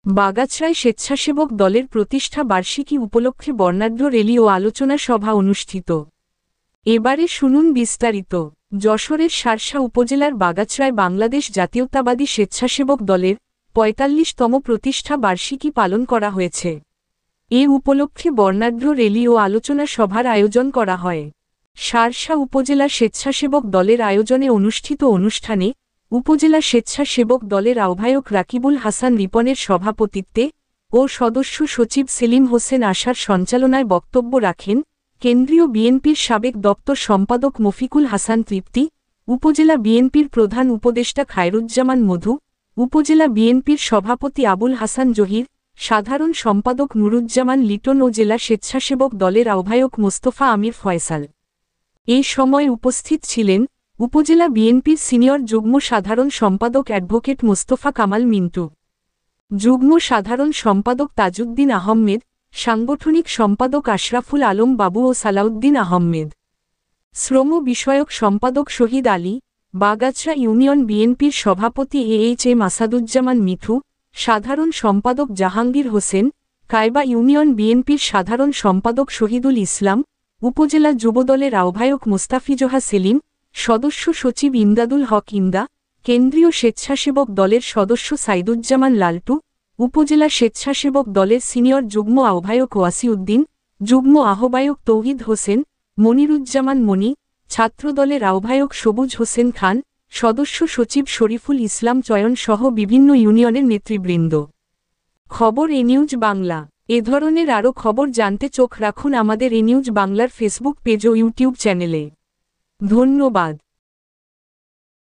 বাগাছড়ায় স্বেচ্ছাসেবক দলের প্রতিষ্ঠা বার্ষিকী উপলক্ষে বর্ণাঢ্য র্যালি ও আলোচনা সভা অনুষ্ঠিত। এবারে শুনুন বিস্তারিত। যশোরের শার্শা উপজেলার বাগাছড়ায় বাংলাদেশ জাতীয়তাবাদী স্বেচ্ছাসেবক দলের ৪৫তম প্রতিষ্ঠা বার্ষিকী পালন করা হয়েছে। এ উপলক্ষে বর্ণাঢ্য র্যালি ও আলোচনা সভার আয়োজন করা হয়। শার্শা উপজেলা স্বেচ্ছাসেবক দলের আয়োজনে অনুষ্ঠিত অনুষ্ঠানে উপজেলা স্বেচ্ছাসেবক দলের আহ্বায়ক রাকিবুল হাসান রিপনের সভাপতিত্বে ও সদস্য সচিব সেলিম হোসেন আশার সঞ্চালনায় বক্তব্য রাখেন কেন্দ্রীয় বিএনপির সাবেক দপ্তর সম্পাদক মফিকুল হাসান তৃপ্তি, উপজেলা বিএনপির প্রধান উপদেষ্টা খায়রুজ্জামান মধু, উপজেলা বিএনপির সভাপতি আবুল হাসান জহির, সাধারণ সম্পাদক নুরুজ্জামান লিটন ও জেলা স্বেচ্ছাসেবক দলের আহ্বায়ক মোস্তফা আমির ফয়সাল। এ সময় উপস্থিত ছিলেন উপজেলা বিএনপির সিনিয়র যুগ্ম সাধারণ সম্পাদক অ্যাডভোকেট মোস্তফা কামাল মিন্টু, যুগ্ম সাধারণ সম্পাদক তাজউদ্দিন আহমেদ, সাংগঠনিক সম্পাদক আশরাফুল আলম বাবু ও সালাউদ্দিন আহমেদ, শ্রম বিষয়ক সম্পাদক শহীদ আলী, বাগাছড়া ইউনিয়ন বিএনপির সভাপতি এএইচএম আসাদুজ্জামান মিঠু, সাধারণ সম্পাদক জাহাঙ্গীর হোসেন, কায়বা ইউনিয়ন বিএনপির সাধারণ সম্পাদক শহীদুল ইসলাম, উপজেলা যুবদলের আহ্বায়ক মোস্তাফিজোহা সেলিম, সদস্য সচিব ইমদাদুল হক ইমদা, কেন্দ্রীয় স্বেচ্ছাসেবক দলের সদস্য সাইদুজ্জামান লালটু, উপজেলা স্বেচ্ছাসেবক দলের সিনিয়র যুগ্ম আহ্বায়ক ওয়াসিউদ্দিন, যুগ্ম আহ্বায়ক তৌহিদ হোসেন, মনিরুজ্জামান মনি, ছাত্রদলের আহ্বায়ক সবুজ হোসেন খান, সদস্য সচিব শরীফুল ইসলাম চয়ন সহ বিভিন্ন ইউনিয়নের নেতৃবৃন্দ। খবর এনিউজ বাংলা। এ ধরনের আরও খবর জানতে চোখ রাখুন আমাদের এনিউজ বাংলার ফেসবুক পেজ ও ইউটিউব চ্যানেলে। ধন্যবাদ।